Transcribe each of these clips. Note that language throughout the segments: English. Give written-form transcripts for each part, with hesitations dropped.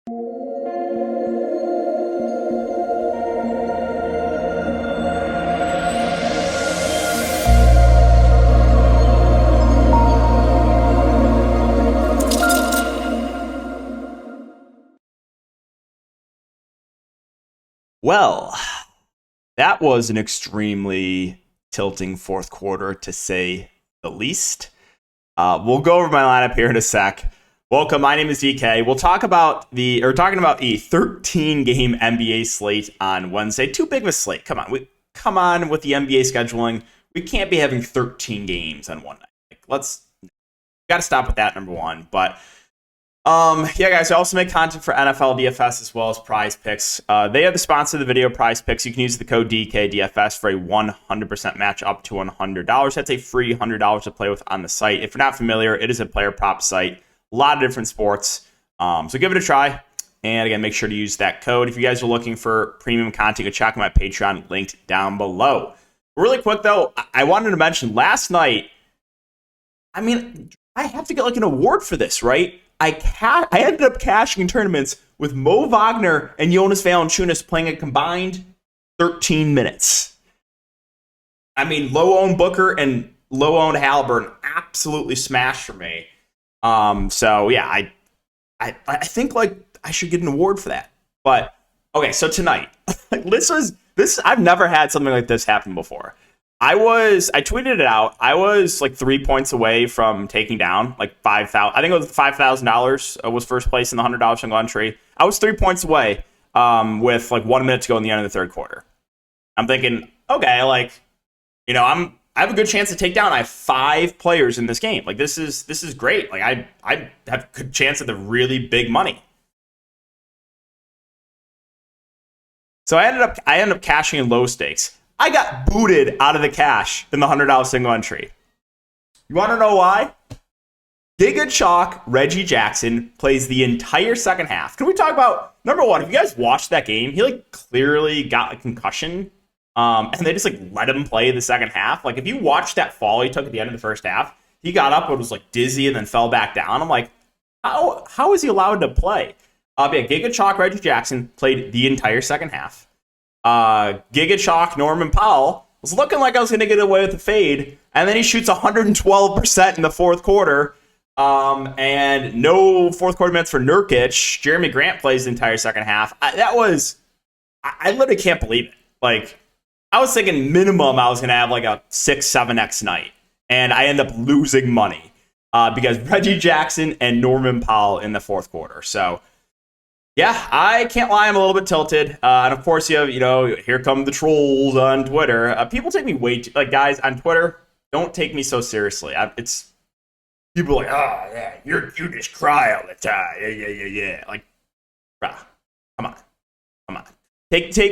Well, that was an extremely tilting fourth quarter, to say the least. We'll go over my lineup here in a sec. Welcome, my name is DK. We'll talking about the 13-game NBA slate on Wednesday. Too big of a slate. Come on with the NBA scheduling. We can't be having 13 games on one night. Got to stop with that, number one. But yeah, guys, I also make content for NFL DFS as well as Prize Picks. They are the sponsor of the video, Prize Picks. You can use the code DKDFS for a 100% match up to $100. That's a free $100 to play with on the site. If you're not familiar, it is a player prop site. A lot of different sports. So give it a try. And again, make sure to use that code. If you guys are looking for premium content, go check out my Patreon linked down below. Really quick, though, I wanted to mention last night, I have to get like an award for this, right? I ended up cashing in tournaments with Mo Wagner and Jonas Valanciunas playing a combined 13 minutes. Low-owned Booker and low-owned Halliburton absolutely smashed for me. So yeah, I think like I should get an award for that. But okay, so tonight, this I've never had something like this happen before. I tweeted it out. I was like 3 points away from taking down like $5,000. I think it was $5,000 was first place in the $100 single entry. I was 3 points away with like 1 minute to go in the end of the third quarter. I'm thinking, okay, I have a good chance to take down. I have 5 players in this game. Like this is great. Like I have a good chance at the really big money. So I ended up cashing in low stakes. I got booted out of the cash in the $100 single entry. You want to know why? Giga Chalk Reggie Jackson plays the entire second half. Can we talk about, number one, if you guys watched that game, he like clearly got a concussion. And they just like let him play the second half. Like if you watch that fall he took at the end of the first half, he got up and was like dizzy and then fell back down. I'm like, how is he allowed to play? Yeah, Giga Chalk Reggie Jackson played the entire second half. Giga Chalk Norman Powell was looking like I was going to get away with the fade, and then he shoots 112% in the fourth quarter, and no fourth quarter minutes for Nurkic. Jeremy Grant plays the entire second half. I literally can't believe it. Like, I was thinking minimum I was going to have like a 6-7x night, and I end up losing money because Reggie Jackson and Norman Powell in the fourth quarter. So yeah, I can't lie, I'm a little bit tilted. And of course, you have, here come the trolls on Twitter. People take me way too, like, guys on Twitter, don't take me so seriously. It's people are like, oh yeah, you just cry all the time. Yeah. Like, come on.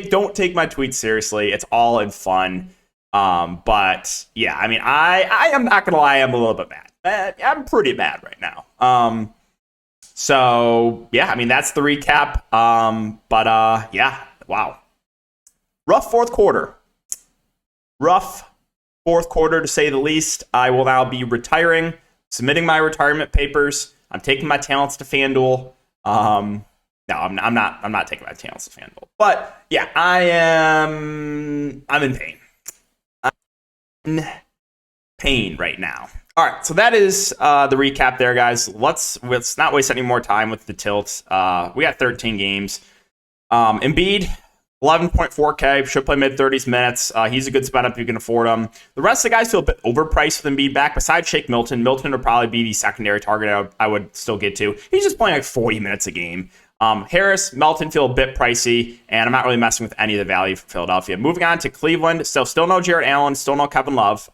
Don't take my tweets seriously. It's all in fun. But yeah, I am not gonna lie, I'm a little bit mad. I'm pretty mad right now. So, yeah, that's the recap. But yeah, wow. Rough fourth quarter, to say the least. I will now be retiring, submitting my retirement papers. I'm taking my talents to FanDuel. No, I'm not taking my talents to FanDuel. But, yeah, I'm in pain. I'm in pain right now. All right, so that is the recap there, guys. Let's not waste any more time with the tilts. We got 13 games. Embiid, 11.4K, should play mid-30s minutes. He's a good spot up if you can afford him. The rest of the guys feel a bit overpriced with Embiid back. Besides Shake Milton would probably be the secondary target I would still get to. He's just playing like 40 minutes a game. Harris, Melton feel a bit pricey, and I'm not really messing with any of the value for Philadelphia. Moving on to Cleveland, still no Jarrett Allen, still no Kevin Love.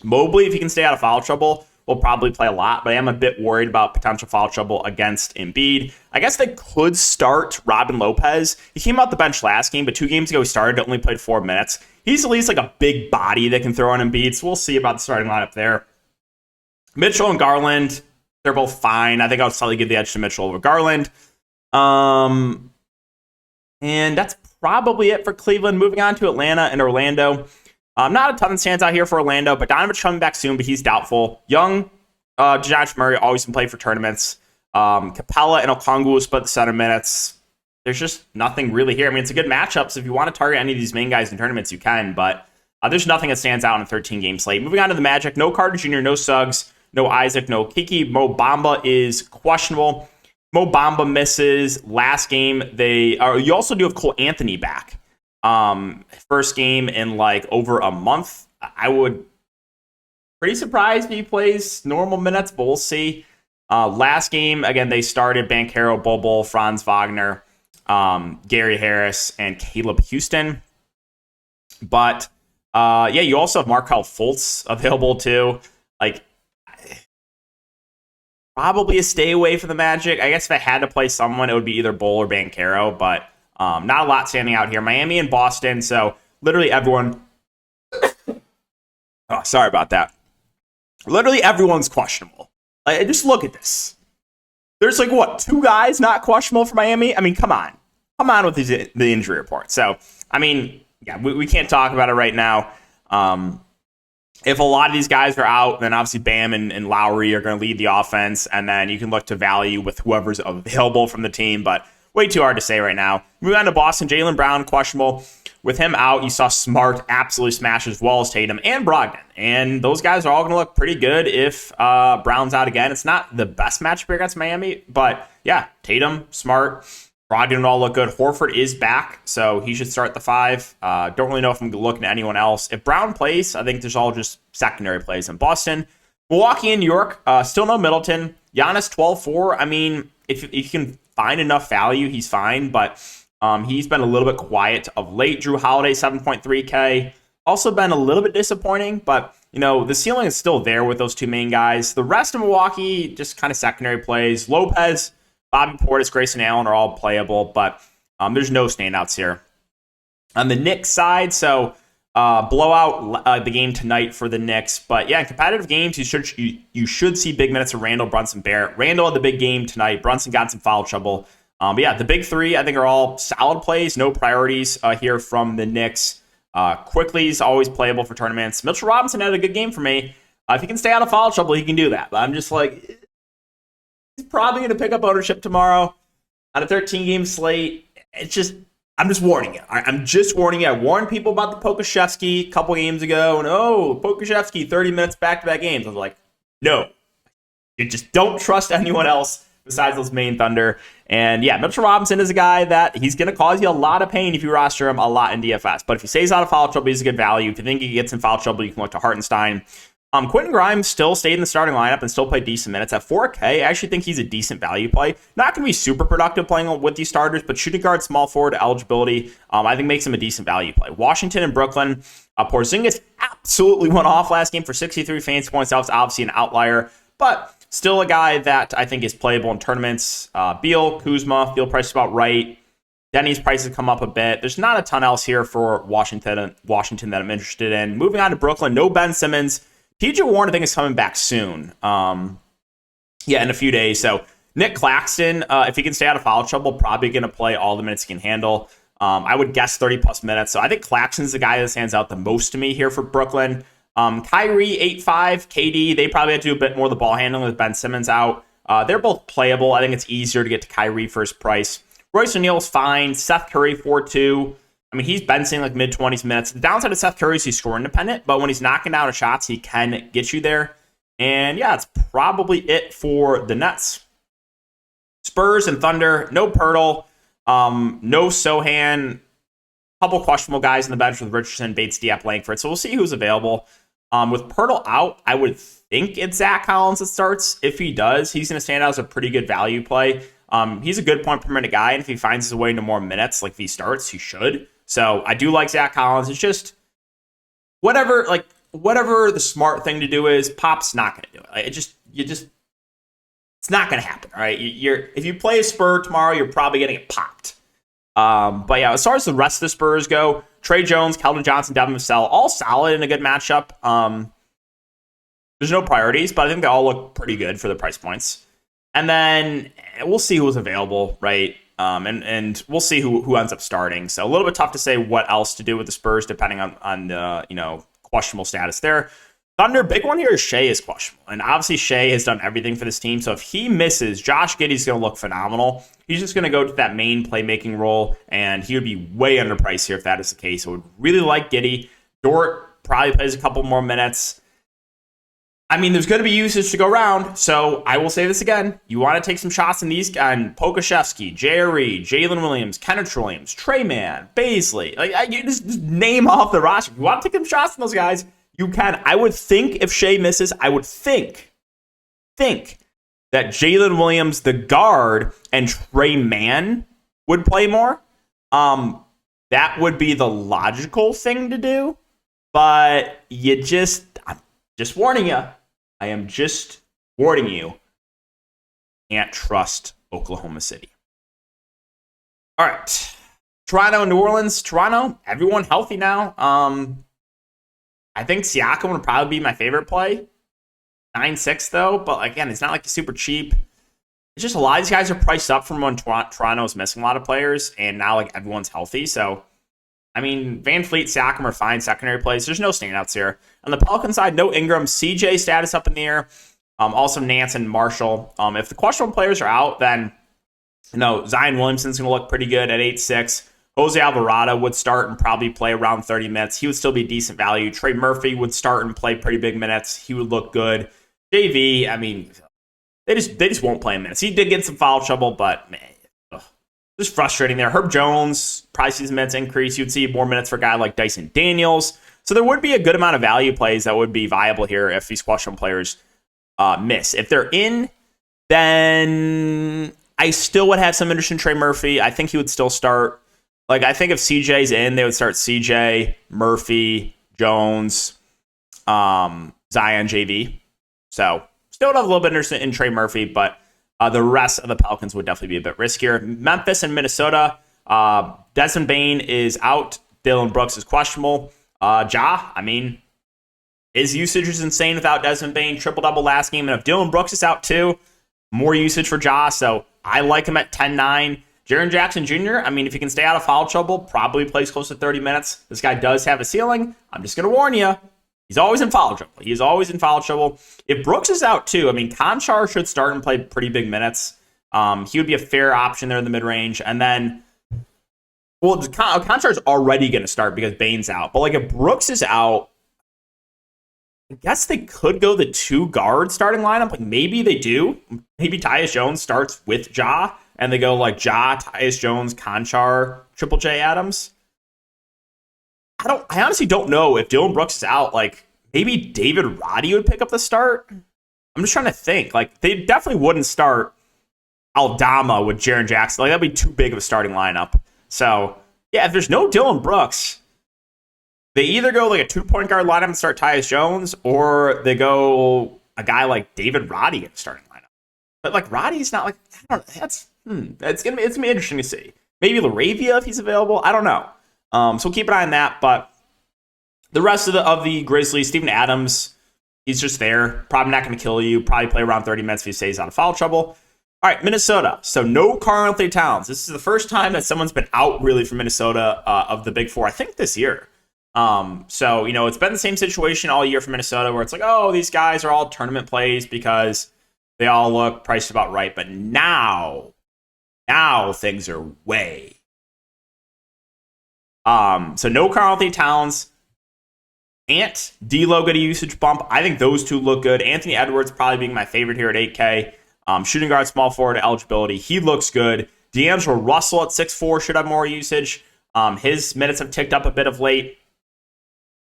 Mobley, if he can stay out of foul trouble, will probably play a lot, but I am a bit worried about potential foul trouble against Embiid. I guess they could start Robin Lopez. He came out the bench last game, but 2 games ago he started, only played 4 minutes. He's at least like a big body that can throw on Embiid, so we'll see about the starting lineup there. Mitchell and Garland, they're both fine. I think I'll slightly give the edge to Mitchell over Garland. And that's probably it for Cleveland. Moving on to Atlanta and Orlando. Not a ton stands out here for Orlando, but Donovich coming back soon, but he's doubtful. Young, DeJounte Murray always been played for tournaments. Capella and Okongwu will split the center minutes. There's just nothing really here. I mean, it's a good matchup, so if you want to target any of these main guys in tournaments, you can, but there's nothing that stands out in a 13-game slate. Moving on to the Magic, no Carter Jr., no Suggs, no Isaac, no Kiki. Mo Bamba is questionable. Mo Bamba misses last game. You also do have Cole Anthony back. First game in like over a month. I would pretty surprised if he plays normal minutes, but we'll see. Last game, again, they started Banchero, Bobo, Franz Wagner, Gary Harris, and Caleb Houston. But you also have Markelle Fultz available too. Like, probably a stay away from the Magic. I guess if I had to play someone, it would be either Bull or Banchero, but not a lot standing out here. Miami and Boston, so literally everyone. Oh, sorry about that. Literally everyone's questionable. Just look at this. There's like, what, 2 guys not questionable for Miami? I mean, come on. Come on with the injury report. So, I mean, yeah, we can't talk about it right now. If a lot of these guys are out, then obviously Bam and Lowry are going to lead the offense, and then you can look to value with whoever's available from the team, but way too hard to say right now. Moving on to Boston, Jaylen Brown, questionable. With him out, you saw Smart absolutely smash as well as Tatum and Brogdon, and those guys are all going to look pretty good if Brown's out again. It's not the best matchup against Miami, but yeah, Tatum, Smart, Brogdon all look good. Horford is back, so he should start the 5. Don't really know if I'm looking at anyone else. If Brown plays, I think there's all just secondary plays in Boston. Milwaukee and New York, still no Middleton. Giannis 12-4. I mean, if you can find enough value, he's fine, but he's been a little bit quiet of late. Drew Holiday, 7.3K. Also been a little bit disappointing, but the ceiling is still there with those 2 main guys. The rest of Milwaukee, just kind of secondary plays. Lopez, Bobby Portis, Grayson Allen are all playable, but there's no standouts here. On the Knicks side, so blowout the game tonight for the Knicks. But yeah, in competitive games, you should see big minutes of Randall, Brunson, Barrett. Randall had the big game tonight. Brunson got some foul trouble. But yeah, the big 3, I think, are all solid plays. No priorities here from the Knicks. Quickly's always playable for tournaments. Mitchell Robinson had a good game for me. If he can stay out of foul trouble, he can do that. But I'm just like, he's probably going to pick up ownership tomorrow on a 13-game slate. I'm just warning you. I'm just warning you. I warned people about the Pokusevski a couple games ago. And, Pokusevski, 30 minutes back-to-back games. I was like, no. You just don't trust anyone else besides those main Thunder. And, yeah, Mitchell Robinson is a guy that he's going to cause you a lot of pain if you roster him a lot in DFS. But if he stays out of foul trouble, he's a good value. If you think he gets in foul trouble, you can look to Hartenstein. Quentin Grimes still stayed in the starting lineup and still played decent minutes. At 4K, I actually think he's a decent value play. Not going to be super productive playing with these starters, but shooting guard, small forward eligibility, I think makes him a decent value play. Washington and Brooklyn. Porzingis absolutely went off last game for 63 fantasy points. That was obviously an outlier, but still a guy that I think is playable in tournaments. Beal, Kuzma, Beal price is about right. Denny's prices come up a bit. There's not a ton else here for Washington that I'm interested in. Moving on to Brooklyn, no Ben Simmons. TJ Warren, I think, is coming back soon. In a few days. So Nick Claxton, if he can stay out of foul trouble, probably going to play all the minutes he can handle. I would guess 30-plus minutes. So I think Claxton's the guy that stands out the most to me here for Brooklyn. Kyrie, 8-5. KD, they probably have to do a bit more of the ball handling with Ben Simmons out. They're both playable. I think it's easier to get to Kyrie for his price. Royce O'Neal's fine. Seth Curry, 4-2. I mean, he's been seeing like mid-20s minutes. The downside of Seth Curry is he's score independent, but when he's knocking down shots, he can get you there. And yeah, it's probably it for the Nets. Spurs and Thunder, no Pirtle, no Sohan, couple questionable guys in the bench with Richardson, Bates, Diep, Langford. So we'll see who's available. With Pirtle out, I would think it's Zach Collins that starts. If he does, he's going to stand out as a pretty good value play. He's a good point per minute guy, and if he finds his way into more minutes, like if he starts, he should. So I do like Zach Collins. It's just whatever the smart thing to do is. Pop's not going to do it. It's not going to happen. All right, if you play a Spur tomorrow, you're probably going to get popped. But yeah, as far as the rest of the Spurs go, Trey Jones, Keldon Johnson, Devin Vassell, all solid in a good matchup. There's no priorities, but I think they all look pretty good for the price points. And then we'll see who's available, right? And we'll see who ends up starting. So a little bit tough to say what else to do with the Spurs, depending on the questionable status there. Thunder, big one here is Shea is questionable. And obviously Shea has done everything for this team. So if he misses, Josh Giddey's going to look phenomenal. He's just going to go to that main playmaking role, and he would be way underpriced here if that is the case. I would really like Giddey. Dort probably plays a couple more minutes. I mean, there's going to be usage to go around, so I will say this again. You want to take some shots in these guys, Pokashevsky, Jerry, Jalen Williams, Kenneth Williams, Trey Mann, Baisley. You just name off the roster. If you want to take some shots in those guys, you can. I would think if Shea misses, I would think that Jalen Williams, the guard, and Trey Mann would play more. That would be the logical thing to do, but I'm just warning you. I am just warning you. Can't trust Oklahoma City. All right. Toronto and New Orleans. Toronto, everyone healthy now. I think Siakam would probably be my favorite play. 9-6 though, but again, it's not like super cheap. It's just a lot of these guys are priced up from when Toronto's missing a lot of players, and now like everyone's healthy. So, I mean, Van Fleet, Siakam are fine secondary plays. There's no standouts here. On the Pelican side, no Ingram. CJ status up in the air. Also Nance and Marshall. If the questionable players are out, then Zion Williamson's going to look pretty good at 8-6. Jose Alvarado would start and probably play around 30 minutes. He would still be decent value. Trey Murphy would start and play pretty big minutes. He would look good. JV, I mean, they just won't play him minutes. He did get some foul trouble, but man, just frustrating there. Herb Jones, probably sees minutes increase. You'd see more minutes for a guy like Dyson Daniels. So there would be a good amount of value plays that would be viable here if these questionable players miss. If they're in, then I still would have some interest in Trey Murphy. I think he would still start. Like, I think if CJ's in, they would start CJ, Murphy, Jones, Zion, JV. So still would have a little bit of interest in Trey Murphy, but the rest of the Pelicans would definitely be a bit riskier. Memphis and Minnesota. Desmond Bane is out. Dylan Brooks is questionable. I mean, his usage is insane without Desmond Bane. Triple-double last game. And if Dylan Brooks is out too, more usage for Ja. So I like him at 10-9. Jaren Jackson Jr., I mean, if he can stay out of foul trouble, probably plays close to 30 minutes. This guy does have a ceiling. I'm just going to warn you. He's always in foul trouble. He is always in foul trouble. If Brooks is out too, I mean, Conchar should start and play pretty big minutes. He would be a fair option there in the mid-range. And then, well, Conchar's already going to start because Bane's out. But like if Brooks is out, I guess they could go the 2-guard starting lineup. Like maybe they do. Maybe Tyus Jones starts with Ja, and they go like Ja, Tyus Jones, Conchar, Triple J Adams. I honestly don't know if Dylan Brooks is out. Like maybe David Roddy would pick up the start. I'm just trying to think. Like they definitely wouldn't start Aldama with Jaren Jackson. Like that'd be too big of a starting lineup. So yeah, if there's no Dylan Brooks, they either go like a 2-point guard lineup and start Tyus Jones, or they go a guy like David Roddy in the starting lineup. But like Roddy's not like, I don't know, it's gonna be interesting to see. Maybe Laravia if he's available. I don't know. So keep an eye on that. But the rest of the Grizzlies, Steven Adams, he's just there. Probably not going to kill you. Probably play around 30 minutes if he stays out of foul trouble. All right, Minnesota. So no Karl-Anthony Towns. This is the first time that someone's been out really from Minnesota of the Big Four, I think this year. So, it's been the same situation all year for Minnesota where it's like, oh, these guys are all tournament plays because they all look priced about right. But now things are way. So no Karl-Anthony Towns. Ant, D'Lo get a usage bump. I think those two look good. Anthony Edwards probably being my favorite here at 8K. Shooting guard, small forward eligibility. He looks good. D'Angelo Russell at 6'4" should have more usage. His minutes have ticked up a bit of late.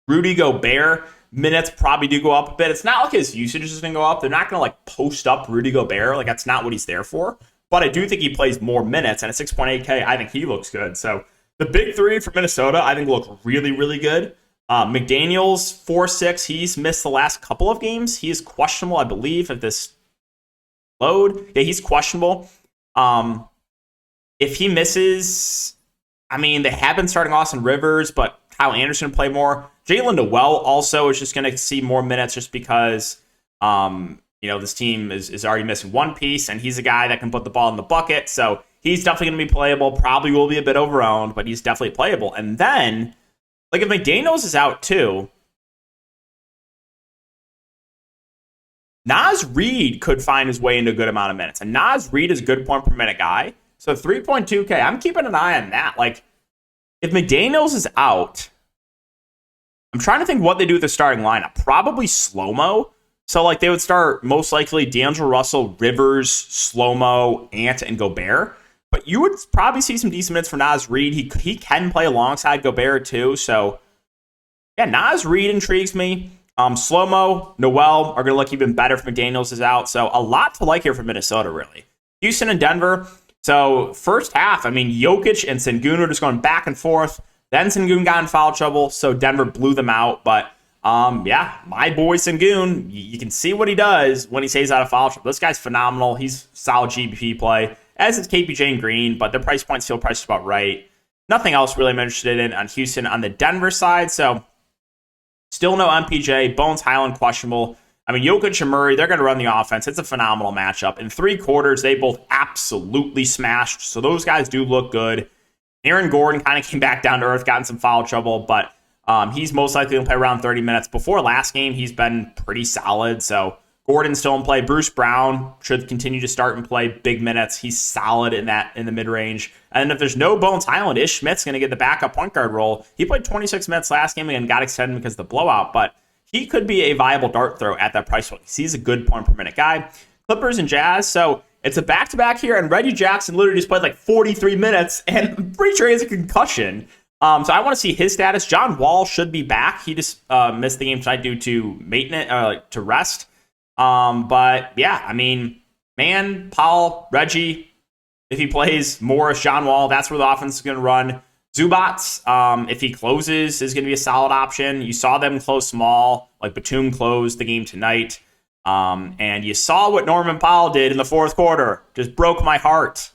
Rudy Gobert minutes probably do go up a bit. It's not like his usage is going to go up. They're not going to like post up Rudy Gobert. Like that's not what he's there for. But I do think he plays more minutes. And at 6.8K, I think he looks good. So the big three for Minnesota, I think look really, really good. McDaniels, 4-6. He's missed the last couple of games. He is questionable, I believe, at this load. Yeah, he's questionable. If he misses, I mean, they have been starting Austin Rivers, but Kyle Anderson play more. Jalen Noel also is just going to see more minutes just because, this team is already missing one piece, and he's a guy that can put the ball in the bucket. So he's definitely going to be playable. Probably will be a bit overowned, but he's definitely playable. And then, like if McDaniels is out too, Naz Reid could find his way into a good amount of minutes. And Naz Reid is a good point per minute guy. So 3.2K, I'm keeping an eye on that. Like, if McDaniels is out, I'm trying to think what they do with the starting lineup. Probably slow-mo. So, like, they would start most likely D'Angelo Russell, Rivers, slow-mo, Ant, and Gobert. But you would probably see some decent minutes for Naz Reid. He can play alongside Gobert, too. So, yeah, Naz Reid intrigues me. Slow-mo, Noel are going to look even better if McDaniels is out. So, a lot to like here for Minnesota, really. Houston and Denver. So, first half, I mean, Jokic and Sengun are just going back and forth. Then Sengun got in foul trouble, so Denver blew them out. But, yeah, my boy Sengun, you can see what he does when he stays out of foul trouble. This guy's phenomenal. He's solid GBP play, as is KPJ and Green, but the price points feel priced about right. Nothing else really I'm interested in on Houston on the Denver side. So, still no MPJ. Bones Highland questionable. I mean, Jokic and Murray, they're going to run the offense. It's a phenomenal matchup. In 3 quarters, they both absolutely smashed. So those guys do look good. Aaron Gordon kind of came back down to earth, got in some foul trouble, but he's most likely going to play around 30 minutes. Before last game, he's been pretty solid. So Gordon's still in play. Bruce Brown should continue to start and play big minutes. He's solid in the mid-range. And if there's no Bones Highland, Ish Smith's going to get the backup point guard role. He played 26 minutes last game and got extended because of the blowout, but he could be a viable dart throw at that price point. He's a good point per minute guy. Clippers and Jazz. So it's a back-to-back here, and Reggie Jackson literally just played like 43 minutes, and I'm pretty sure he has a concussion. So I want to see his status. John Wall should be back. He just missed the game tonight due to maintenance, to rest. But yeah, I mean, man, Paul, Reggie, if he plays Morris, John Wall, that's where the offense is going to run. Zubats, if he closes, is going to be a solid option. You saw them close small, like Batum closed the game tonight. And you saw what Norman Powell did in the fourth quarter. Just broke my heart.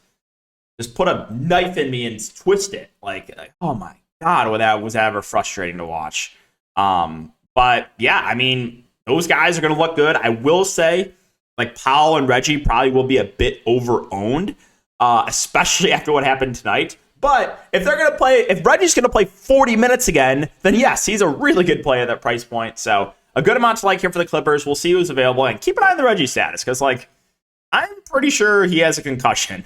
Just put a knife in me and twist it. Like oh my God, that was ever frustrating to watch. But yeah, I mean, those guys are going to look good. I will say, like Powell and Reggie probably will be a bit over-owned, especially after what happened tonight. But if Reggie's going to play 40 minutes again, then yes, he's a really good play at that price point. So a good amount to like here for the Clippers. We'll see who's available. And keep an eye on the Reggie status because, like, I'm pretty sure he has a concussion.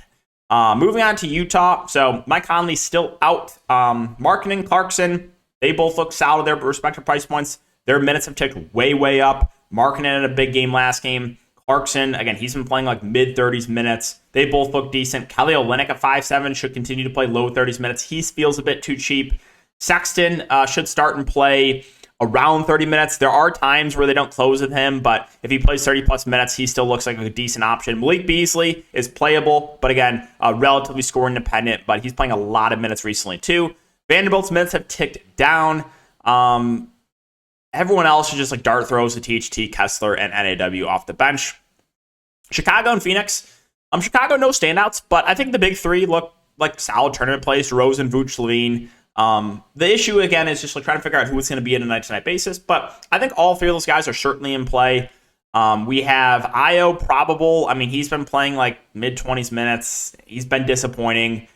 Moving on to Utah. So Mike Conley's still out. Markkanen, Clarkson, they both look solid at their respective price points. Their minutes have ticked way, way up. Markkanen had a big game last game. Clarkson, again, he's been playing like mid-30s minutes. They both look decent. Kelly Olynyk at 5'7" should continue to play low 30s minutes. He feels a bit too cheap. Sexton should start and play around 30 minutes. There are times where they don't close with him, but if he plays 30-plus minutes, he still looks like a decent option. Malik Beasley is playable, but again, relatively score-independent, but he's playing a lot of minutes recently too. Vanderbilt's minutes have ticked down. Everyone else is just like dart throws to THT, Kessler, and NAW off the bench. Chicago and Phoenix. Chicago, no standouts, but I think the big three look like solid tournament plays. DeRozan, Vooch, Levine. The issue, again, is just like trying to figure out who it's going to be on a night-to-night basis, but I think all 3 of those guys are certainly in play. We have Io probable. I mean, he's been playing like mid-20s minutes. He's been disappointing.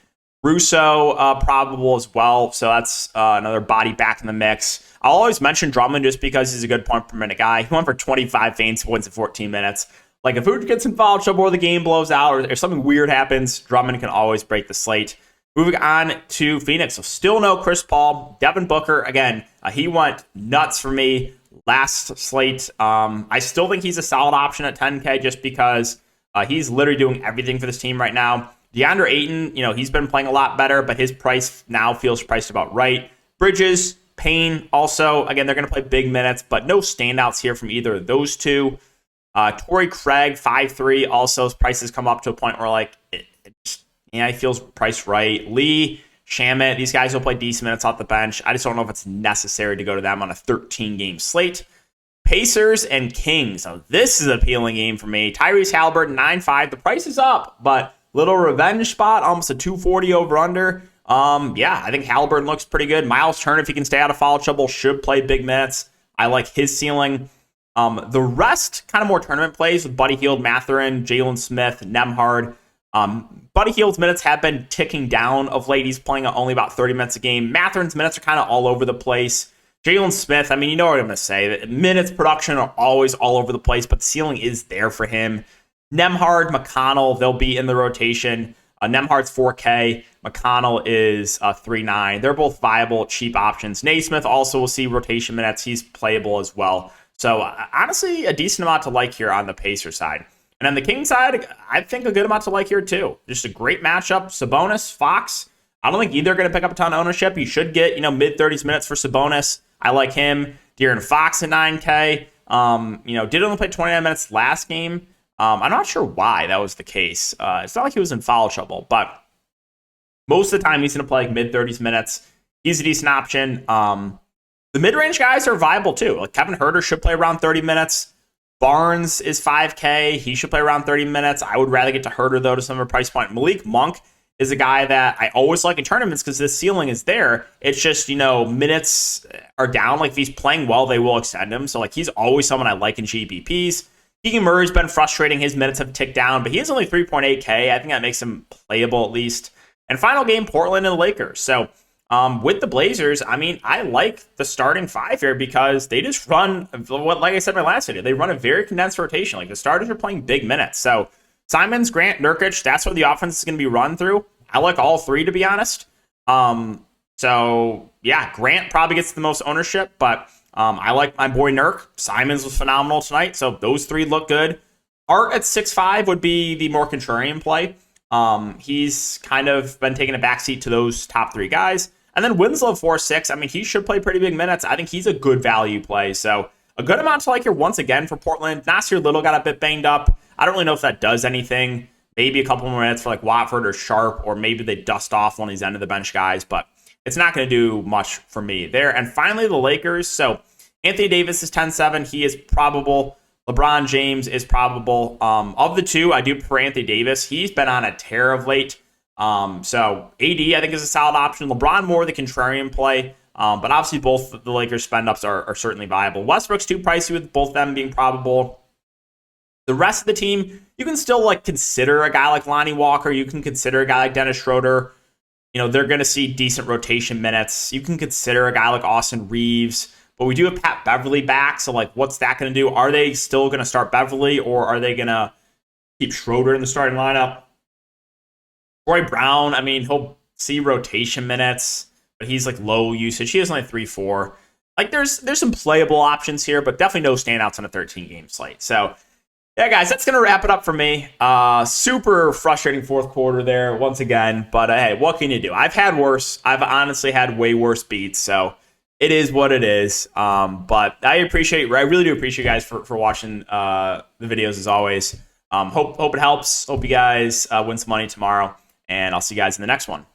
Russo probable as well, so that's another body back in the mix. I'll always mention Drummond just because he's a good point per minute guy. He went for 25 fantasy points in 14 minutes. Like, if Vooch gets in foul trouble or the game blows out or if something weird happens, Drummond can always break the slate. Moving on to Phoenix. So still no Chris Paul. Devin Booker, again, he went nuts for me last slate. I still think he's a solid option at 10K just because he's literally doing everything for this team right now. DeAndre Ayton, he's been playing a lot better, but his price now feels priced about right. Bridges, Payne, also, again, they're going to play big minutes, but no standouts here from either of those two. Torrey Craig, 5'3", also his prices come up to a point where, like, he feels priced right. Lee, Shamet, these guys will play decent minutes off the bench. I just don't know if it's necessary to go to them on a 13-game slate. Pacers and Kings. So this is an appealing game for me. Tyrese Halliburton, 9.5. The price is up, but little revenge spot, almost a 240 over-under. Yeah, I think Halliburton looks pretty good. Miles Turner, if he can stay out of foul trouble, should play big minutes. I like his ceiling. The rest, kind of more tournament plays with Buddy Hield, Mathurin, Jalen Smith, Nemhard. Buddy Hield's minutes have been ticking down of late. He's playing only about 30 minutes a game. Mathurin's minutes are kind of all over the place. Jalen Smith, I mean, you know what I'm going to say. Minutes production are always all over the place, but the ceiling is there for him. Nembhard, McConnell, they'll be in the rotation. Nembhard's 4K. McConnell is 3.9. They're both viable, cheap options. Naismith also will see rotation minutes. He's playable as well. So honestly, a decent amount to like here on the Pacer side. And on the King side, I think a good amount to like here too. Just a great matchup. Sabonis, Fox. I don't think either are going to pick up a ton of ownership. You should get, mid-30s minutes for Sabonis. I like him. De'Aaron Fox at 9K. Did only play 29 minutes last game. I'm not sure why that was the case. It's not like he was in foul trouble, but most of the time he's going to play like mid-30s minutes. He's a decent option. The mid-range guys are viable too. Like Kevin Huerter should play around 30 minutes. Barnes is 5K. He should play around 30 minutes. I would rather get to Huerter, though, to some of the price point. Malik Monk is a guy that I always like in tournaments because the ceiling is there. It's just, minutes are down. Like, if he's playing well, they will extend him. So, he's always someone I like in GBPs. Keegan Murray's been frustrating. His minutes have ticked down, but he is only 3.8K. I think that makes him playable at least. And final game, Portland and the Lakers. So, with the Blazers, I like the starting five here because they just run, like I said in my last video, they run a very condensed rotation. Like, the starters are playing big minutes. So, Simons, Grant, Nurkic, that's what the offense is going to be run through. I like all three, to be honest. Grant probably gets the most ownership, but I like my boy Nurk. Simons was phenomenal tonight, so those three look good. Art at 6'5" would be the more contrarian play. He's kind of been taking a backseat to those top three guys. And then Winslow 4'6". He should play pretty big minutes. I think he's a good value play. So a good amount to like here once again for Portland. Nasir Little got a bit banged up. I don't really know if that does anything. Maybe a couple more minutes for Watford or Sharp, or maybe they dust off one of these end of the bench guys, but it's not going to do much for me there. And finally, the Lakers. So Anthony Davis is 10-7. He is probable. LeBron James is probable. Of the two, I do prefer Anthony Davis. He's been on a tear of late. So AD, I think, is a solid option. LeBron more the contrarian play. But obviously both the Lakers spend-ups are certainly viable. Westbrook's too pricey with both of them being probable. The rest of the team, you can still consider a guy like Lonnie Walker. You can consider a guy like Dennis Schroeder. They're going to see decent rotation minutes. You can consider a guy like Austin Reeves. But we do have Pat Beverly back. So, what's that going to do? Are they still going to start Beverly, or are they going to keep Schroeder in the starting lineup? Roy Brown, he'll see rotation minutes, but he's low usage. He has only 3-4. There's some playable options here, but definitely no standouts on a 13-game slate. So, yeah, guys, that's going to wrap it up for me. Super frustrating fourth quarter there once again. But, hey, what can you do? I've had worse. I've honestly had way worse beats. So, it is what it is. But I really do appreciate you guys for watching the videos as always. Hope it helps. Hope you guys win some money tomorrow. And I'll see you guys in the next one.